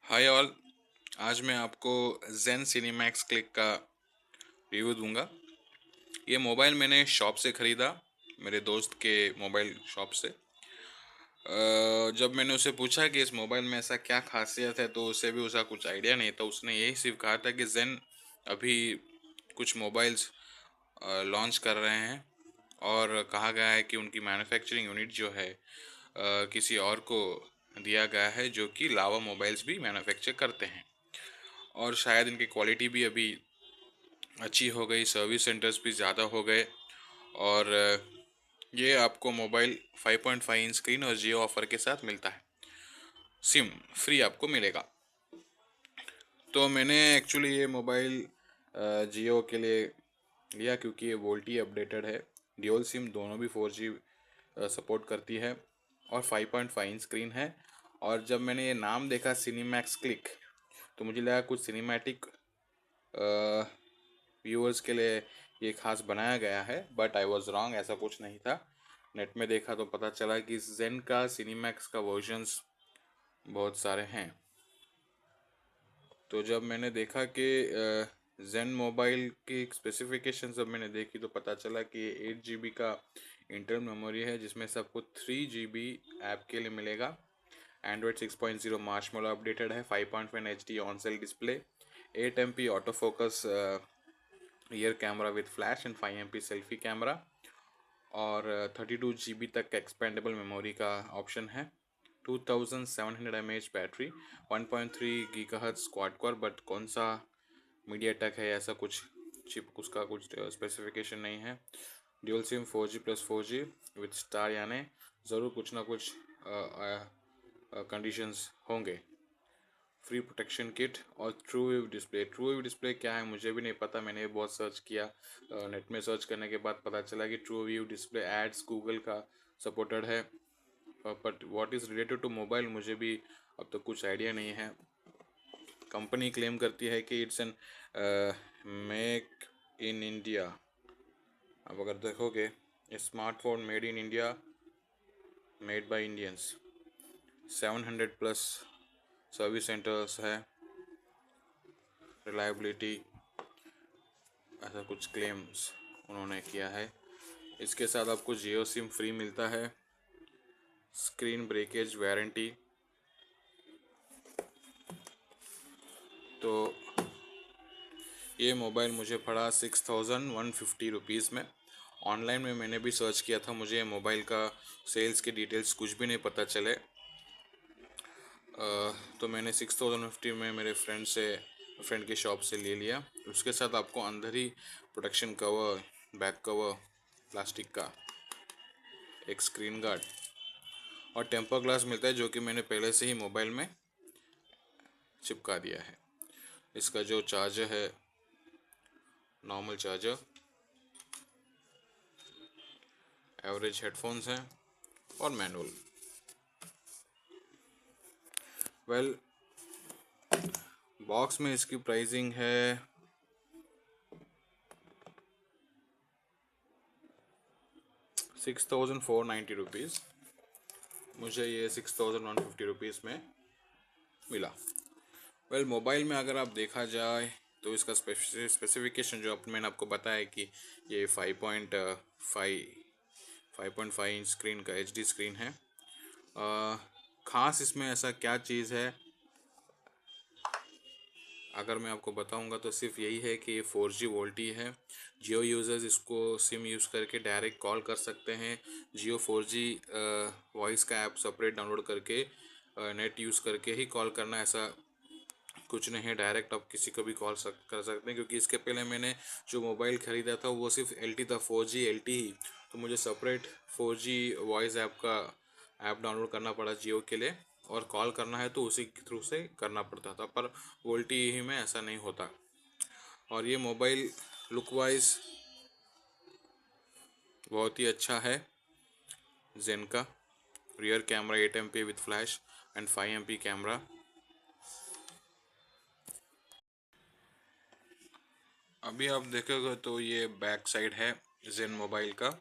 Hi all. आज मैं आपको जेन सिनेमैक्स क्लिक का रिव्यू दूंगा। ये मोबाइल मैंने शॉप से ख़रीदा, मेरे दोस्त के मोबाइल शॉप से। जब मैंने उसे पूछा कि इस मोबाइल में ऐसा क्या खासियत है, तो उसे भी उसका कुछ आइडिया नहीं था। उसने यही सिर्फ कहा था कि जेन अभी कुछ मोबाइल्स लॉन्च कर रहे हैं और कहा गया है कि उनकी मैन्युफैक्चरिंग यूनिट जो है किसी और को दिया गया है, जो कि लावा मोबाइल्स भी मैन्युफैक्चर करते हैं। और शायद इनकी क्वालिटी भी अभी अच्छी हो गई, सर्विस सेंटर्स भी ज़्यादा हो गए। और ये आपको मोबाइल 5.5 इंच स्क्रीन और जियो ऑफर के साथ मिलता है। सिम फ्री आपको मिलेगा। तो मैंने एक्चुअली ये मोबाइल जियो के लिए लिया क्योंकि ये वोल्टी अपडेटेड है। ड्यूल सिम दोनों भी 4G सपोर्ट करती है और 5.5 इंच स्क्रीन है। और जब मैंने ये नाम देखा सिनेमैक्स क्लिक, तो मुझे लगा कुछ सिनेमैटिक व्यूअर्स के लिए ये खास बनाया गया है, बट आई वॉज रॉन्ग। ऐसा कुछ नहीं था। नेट में देखा तो पता चला कि जेन का सिनेमैक्स का वर्जन्स बहुत सारे हैं। तो जब मैंने देखा कि जेन मोबाइल की स्पेसिफिकेशन जब मैंने देखी, तो पता चला कि 8 GB का इंटरनल मेमोरी है, जिसमें से आपको 3 GB ऐप के लिए मिलेगा। एंड्रॉयड 6.0 मार्शमैलो अपडेटेड है। 5.1 HD on sale display, 8 MP auto focus rear camera with flash and 5 MP selfie camera, और 32 GB तक का एक्सपेंडेबल मेमोरी का ऑप्शन है। 2700 mAh battery, 1.3 GHz quad core. But कौन सा मीडिया टेक है, ऐसा कुछ चिप उसका कुछ स्पेसिफिकेशन नहीं है। Dual SIM 4G+4G with star, यानी ज़रूर कुछ ना कुछ कंडीशंस होंगे। फ्री प्रोटेक्शन किट और true view display. True view display क्या है मुझे भी नहीं पता, मैंने बहुत सर्च किया। नेट में सर्च करने के बाद पता चला कि true view display ads Google का सपोर्टेड है। But what is related to mobile मुझे भी अब तक कुछ आइडिया नहीं है। कंपनी क्लेम करती है कि it's an make in India. अब अगर देखोगे, smartphone made in India, made by Indians. 700+ service centres है, रिलायबिलिटी, ऐसा कुछ क्लेम्स उन्होंने किया है। इसके साथ आपको जियो सिम फ्री मिलता है, स्क्रीन ब्रेकेज वारंटी। तो ये मोबाइल मुझे पड़ा 6150 में। ऑनलाइन में मैंने भी सर्च किया था, मुझे ये मोबाइल का सेल्स के डिटेल्स कुछ भी नहीं पता चले। तो मैंने 6050 में मेरे फ्रेंड के शॉप से ले लिया। उसके साथ आपको अंदर ही protection cover, back cover plastic का, एक स्क्रीन गार्ड और टेम्पर ग्लास मिलता है, जो कि मैंने पहले से ही मोबाइल में चिपका दिया है। इसका जो चार्जर है, नॉर्मल चार्जर, एवरेज हेडफोन्स हैं और मैनुअल। वेल, बॉक्स में इसकी प्राइसिंग है 6490 रुपीज़। मुझे ये 6150 में मिला। वेल, मोबाइल में अगर आप देखा जाए तो इसका स्पेसिफिकेशन जो मैंने आपको बताया कि ये 5.5 इंच स्क्रीन का HD स्क्रीन है। ख़ास इसमें ऐसा क्या चीज़ है, अगर मैं आपको बताऊंगा तो सिर्फ यही है कि ये 4G वोल्टी है। जियो यूज़र्स इसको सिम यूज़ करके डायरेक्ट कॉल कर सकते हैं। जियो 4G वॉइस का ऐप सेपरेट डाउनलोड करके नेट यूज़ करके ही कॉल करना, ऐसा कुछ नहीं है। डायरेक्ट आप किसी को भी कॉल कर सकते हैं। क्योंकि इसके पहले मैंने जो मोबाइल ख़रीदा था वो सिर्फ LT था, 4G LT ही। तो मुझे सेपरेट 4G वॉइस ऐप का ऐप डाउनलोड करना पड़ा जियो के लिए, और कॉल करना है तो उसी के थ्रू से करना पड़ता था। पर वोल्टी ही में ऐसा नहीं होता। और ये मोबाइल लुक वाइज बहुत ही अच्छा है। जेन का rear camera 8 MP with flash and 5 MP camera. अभी आप देखोगे तो ये बैक साइड है जेन मोबाइल का।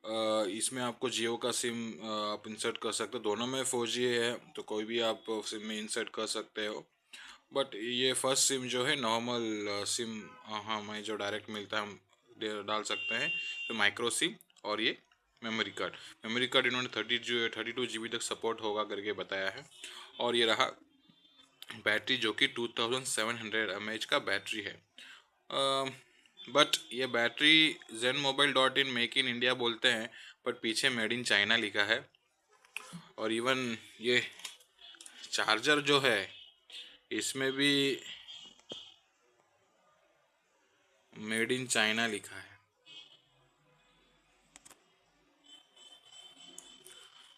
इसमें आपको जियो का सिम आप इंसर्ट कर सकते हो। दोनों में 4G है तो कोई भी आप सिम में इंसर्ट कर सकते हो। बट ये फर्स्ट सिम जो है नॉर्मल सिम, हाँ मैं जो डायरेक्ट मिलता है हम डाल सकते हैं। तो माइक्रो सिम और ये मेमोरी कार्ड इन्होंने 32 GB तक सपोर्ट होगा करके बताया है। और ये रहा बैटरी जो कि 2700 mAh का बैटरी है। बट ये battery ZenMobile.in make in India बोलते हैं, बट पीछे मेड इन चाइना लिखा है। और इवन ये चार्जर जो है इसमें भी मेड इन चाइना लिखा है।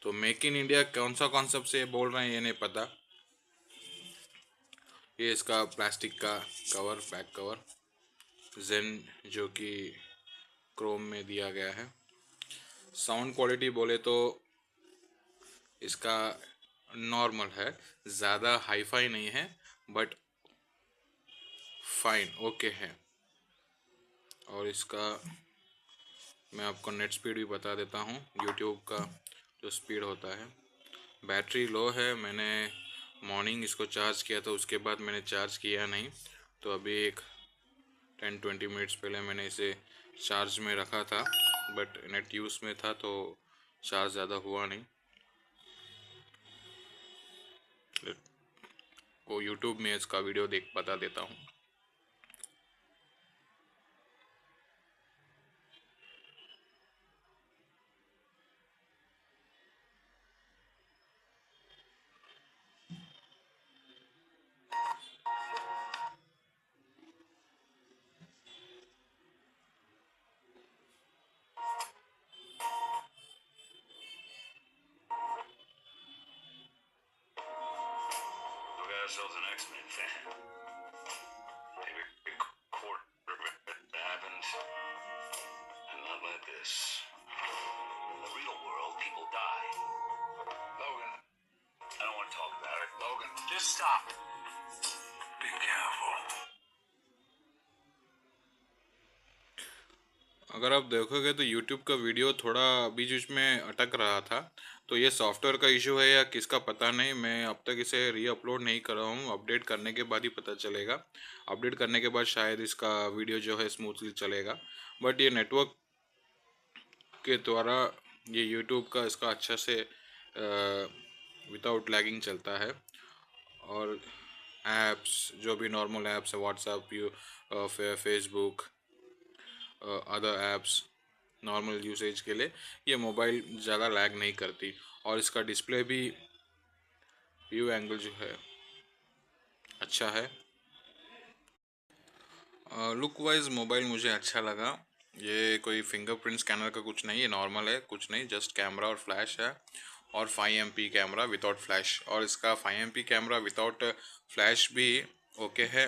तो मेक इन इंडिया कौन सा कॉन्सेप्ट से बोल रहे हैं ये नहीं पता। ये इसका प्लास्टिक का कवर, बैक कवर जेन जो कि क्रोम में दिया गया है। साउंड क्वालिटी बोले तो इसका नॉर्मल है, ज़्यादा हाईफाई नहीं है, बट फाइन ओके है। और इसका मैं आपको नेट स्पीड भी बता देता हूँ, यूट्यूब का जो स्पीड होता है। बैटरी लो है, मैंने मॉर्निंग इसको चार्ज किया था, उसके बाद मैंने चार्ज किया नहीं। तो अभी एक 10-20 मिनट्स पहले मैंने इसे चार्ज में रखा था, बट नेट यूज़ में था तो चार्ज ज़्यादा हुआ नहीं। वो यूट्यूब में इसका वीडियो देख बता देता हूँ। Ourselves an X-Men fan. Maybe record what happened and not let this. In the real world, people die. Logan, I don't want to talk about it. Logan, just stop. Be careful. अगर आप देखोगे तो YouTube का video थोड़ा बीच बीच में अटक रहा था, तो ये सॉफ्टवेयर का इशू है या किसका पता नहीं। मैं अब तक इसे री अपलोड नहीं कर रहा हूँ, अपडेट करने के बाद ही पता चलेगा। अपडेट करने के बाद शायद इसका वीडियो जो है स्मूथली चलेगा। बट ये नेटवर्क के द्वारा ये YouTube का इसका अच्छा से विदाउट लैगिंग चलता है। और ऐप्स जो भी नॉर्मल ऐप्स है, WhatsApp, Facebook, other apps normal usage के लिए ये मोबाइल ज़्यादा लैग नहीं करती। और इसका डिस्प्ले भी व्यू एंगल जो है अच्छा है। लुक वाइज मोबाइल मुझे अच्छा लगा। ये कोई फिंगरप्रिंट स्कैनर का कुछ नहीं है, नॉर्मल है, कुछ नहीं, जस्ट कैमरा और फ्लैश है। और 5 MP कैमरा विदाउट फ्लैश, और इसका 5 MP कैमरा विदाउट फ्लैश भी ओके है,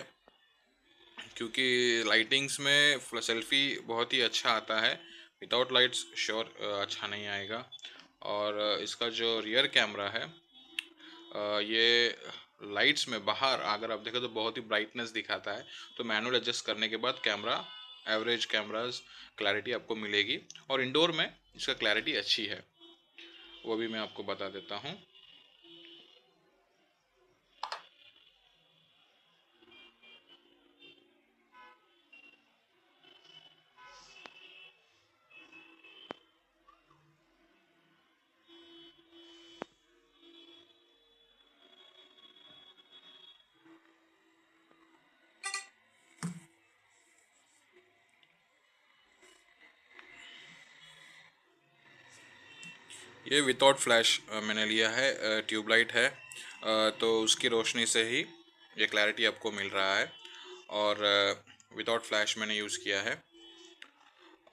क्योंकि लाइटिंग्स में सेल्फी बहुत ही अच्छा आता है। विदाउट लाइट्स श्योर अच्छा नहीं आएगा। और इसका जो रियर कैमरा है, ये लाइट्स में बाहर अगर आप देखें तो बहुत ही ब्राइटनेस दिखाता है। तो मैनुअल एडजस्ट करने के बाद कैमरा एवरेज कैमरास क्लैरिटी आपको मिलेगी। और इंडोर में इसका क्लैरिटी अच्छी है, वो भी मैं आपको बता देता हूँ। ये विदाउट फ्लैश मैंने लिया है, ट्यूबलाइट है, तो उसकी रोशनी से ही ये क्लैरिटी आपको मिल रहा है। और विदाउट फ्लैश मैंने यूज़ किया है।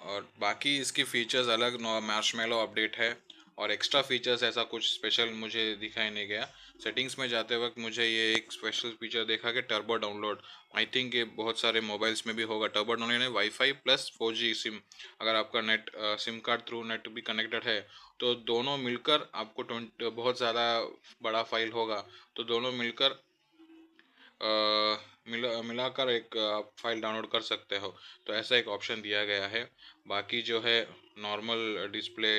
और बाकी इसकी फ़ीचर्स अलग मार्शमैलो अपडेट है, और एक्स्ट्रा फीचर्स ऐसा कुछ स्पेशल मुझे दिखाई नहीं गया। सेटिंग्स में जाते वक्त मुझे ये एक स्पेशल फीचर देखा कि टर्बो डाउनलोड। आई थिंक ये बहुत सारे मोबाइल्स में भी होगा। टर्बो डाउनलोड है वाईफाई प्लस 4G सिम, अगर आपका net SIM card through net भी कनेक्टेड है तो दोनों मिलकर आपको बहुत ज़्यादा बड़ा फाइल होगा, तो दोनों मिलकर मिलाकर एक आप फाइल डाउनलोड कर सकते हो। तो ऐसा एक ऑप्शन दिया गया है। बाकी जो है normal display,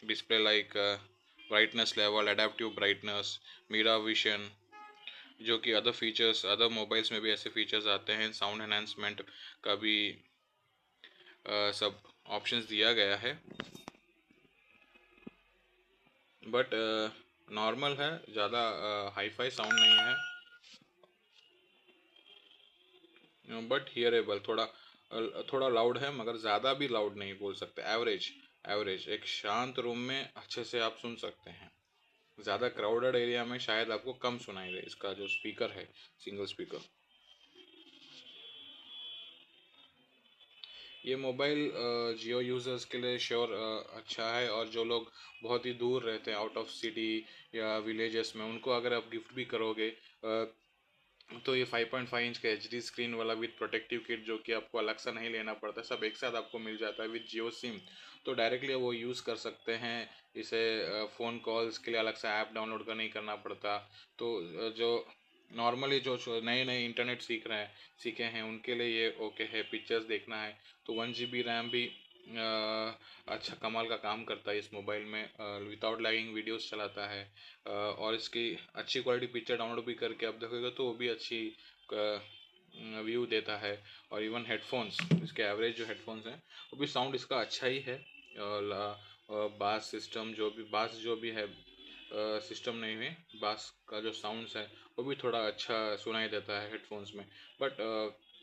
display like brightness level, adaptive brightness, mirror vision, जो कि अदर फीचर्स, अदर मोबाइल्स में भी ऐसे फीचर्स आते हैं, साउंड एनहांसमेंट का भी सब ऑप्शंस दिया गया है। बट नॉर्मल है, ज़्यादा हाई फाई साउंड नहीं है, बट हियरेबल, थोड़ा लाउड है मगर ज़्यादा भी लाउड नहीं बोल सकते, एवरेज। एवरेज एक शांत रूम में अच्छे से आप सुन सकते हैं। ज़्यादा क्राउडेड एरिया में शायद आपको कम सुनाई दे इसका जो स्पीकर है, सिंगल स्पीकर। ये मोबाइल जियो यूज़र्स के लिए श्योर अच्छा है, और जो लोग बहुत ही दूर रहते हैं आउट ऑफ सिटी या विलेजेस में, उनको अगर आप गिफ्ट भी करोगे तो ये 5.5 इंच का HD स्क्रीन वाला विद प्रोटेक्टिव किट, जो कि आपको अलग सा नहीं लेना पड़ता, सब एक साथ आपको मिल जाता है विद जियो सिम, तो डायरेक्टली वो यूज़ कर सकते हैं इसे। फ़ोन कॉल्स के लिए अलग से ऐप डाउनलोड का नहीं करना पड़ता। तो जो नॉर्मली जो नए नए इंटरनेट सीखे हैं उनके लिए ये ओके है। पिक्चर्स देखना है तो 1 GB रैम भी अच्छा कमाल का काम करता है इस मोबाइल में, विदाउट लैगिंग वीडियोस चलाता है। और इसकी अच्छी क्वालिटी पिक्चर डाउनलोड भी करके आप देखोगे तो वो भी अच्छी व्यू देता है। और इवन हेडफोन्स, इसके एवरेज जो हेडफोन्स हैं वो भी साउंड इसका अच्छा ही है। बास सिस्टम जो भी है, सिस्टम नहीं है, बास का जो साउंड्स है वो भी थोड़ा अच्छा सुनाई देता है हेडफोन्स में। बट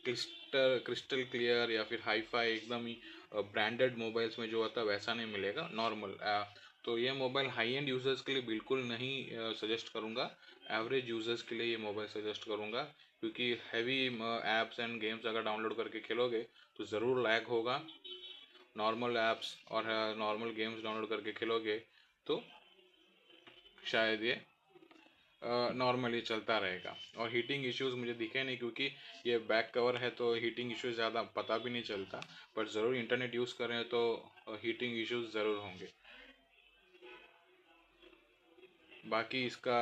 क्रिस्टल क्लियर या फिर हाई फाई एकदम ही ब्रांडेड मोबाइल्स में जो होता है वैसा नहीं मिलेगा, नॉर्मल। तो ये मोबाइल हाई एंड यूज़र्स के लिए बिल्कुल नहीं सजेस्ट करूँगा, एवरेज यूज़र्स के लिए ये मोबाइल सजेस्ट करूँगा। क्योंकि हैवी ऐप्स एंड गेम्स अगर डाउनलोड करके खेलोगे तो ज़रूर लैग होगा। नॉर्मल ऐप्स और नॉर्मल गेम्स डाउनलोड करके खेलोगे तो शायद ये नॉर्मली चलता रहेगा। और हीटिंग इश्यूज मुझे दिखे नहीं, क्योंकि ये बैक कवर है तो हीटिंग इश्यूज ज़्यादा पता भी नहीं चलता। पर ज़रूर इंटरनेट यूज़ कर रहे हैं तो हीटिंग इश्यूज ज़रूर होंगे। बाकी इसका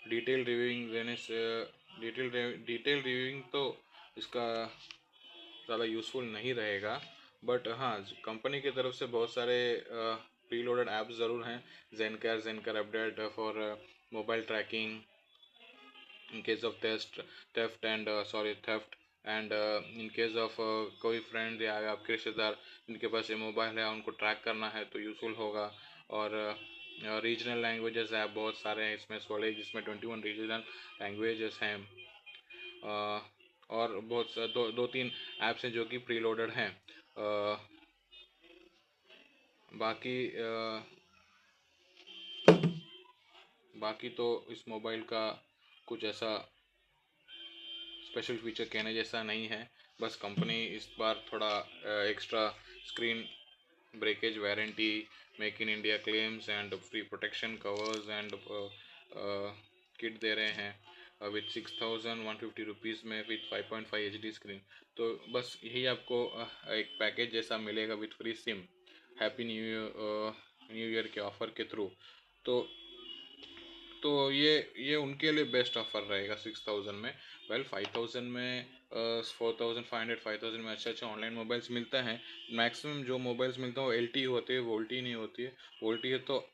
डिटेल रिव्यूइंग देने से, डिटेल रिव्यूइंग तो इसका ज़्यादा यूज़फुल नहीं रहेगा। बट हाँ, कंपनी की तरफ से बहुत सारे प्री लोडेड ऐप्स ज़रूर हैं। जेनकर update for mobile tracking in case of theft and in case of कोई फ्रेंड या आपके रिश्तेदार जिनके पास ये मोबाइल है उनको ट्रैक करना है तो यूज़फुल होगा। और रीजनल लैंग्वेजेस ऐप बहुत सारे हैं इसमें, सोलह जिसमें 21 रीजनल लैंग्वेजेस हैं। और दो तीन ऐप्स हैं जो कि प्री लोडेड हैं। बाकी बाकी तो इस मोबाइल का कुछ ऐसा स्पेशल फीचर कहने जैसा नहीं है। बस कंपनी इस बार थोड़ा extra screen breakage warranty, make in India claims and free protection covers and kit दे रहे हैं विथ 6,150 रुपीज़ में विथ 5.5 HD स्क्रीन। तो बस यही आपको एक पैकेज जैसा मिलेगा with free SIM, happy new year के ऑफ़र के थ्रू। तो ये उनके लिए बेस्ट ऑफर रहेगा 6,000 में। 5,000 में 4,500 5,000 में अच्छे अच्छे ऑनलाइन मोबाइल्स मिलते हैं। मैक्सिमम जो मोबाइल्स मिलते हैं वो LTE होते हैं, वोल्टी नहीं होती है। वोल्टी है तो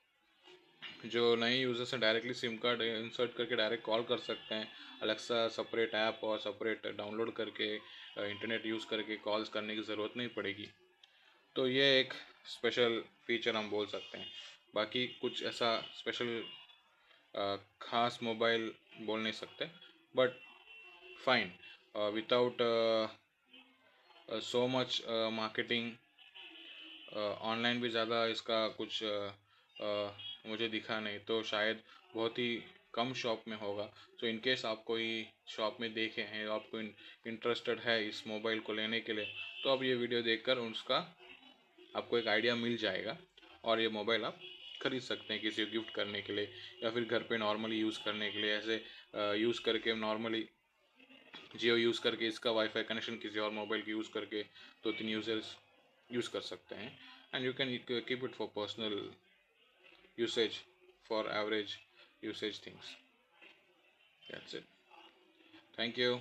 जो नए यूज़र्स हैं डायरेक्टली सिम कार्ड इंसर्ट करके डायरेक्ट कॉल कर सकते हैं, अलग सा सेपरेट ऐप और सेपरेट डाउनलोड करके इंटरनेट यूज़ करके कॉल्स करने की ज़रूरत नहीं पड़ेगी। तो ये एक स्पेशल फीचर हम बोल सकते हैं। बाकी कुछ ऐसा स्पेशल खास मोबाइल बोल नहीं सकते, but fine without so much marketing. Online भी ज़्यादा इसका कुछ मुझे दिखा नहीं, तो शायद बहुत ही कम शॉप में होगा। तो इन केस आप कोई शॉप में देखे हैं, आपको इंटरेस्टेड है इस मोबाइल को लेने के लिए, तो आप ये वीडियो देखकर उसका आपको एक आइडिया मिल जाएगा और ये मोबाइल आप खरीद सकते हैं किसी को गिफ्ट करने के लिए या फिर घर पे नॉर्मली यूज़ करने के लिए। ऐसे यूज़ करके नॉर्मली जियो यूज़ करके इसका वाईफाई कनेक्शन किसी और मोबाइल की यूज़ करके 2-3 यूज़र्स यूज़ कर सकते हैं। And you can keep it for personal usage, for average usage things. That's it. Thank you.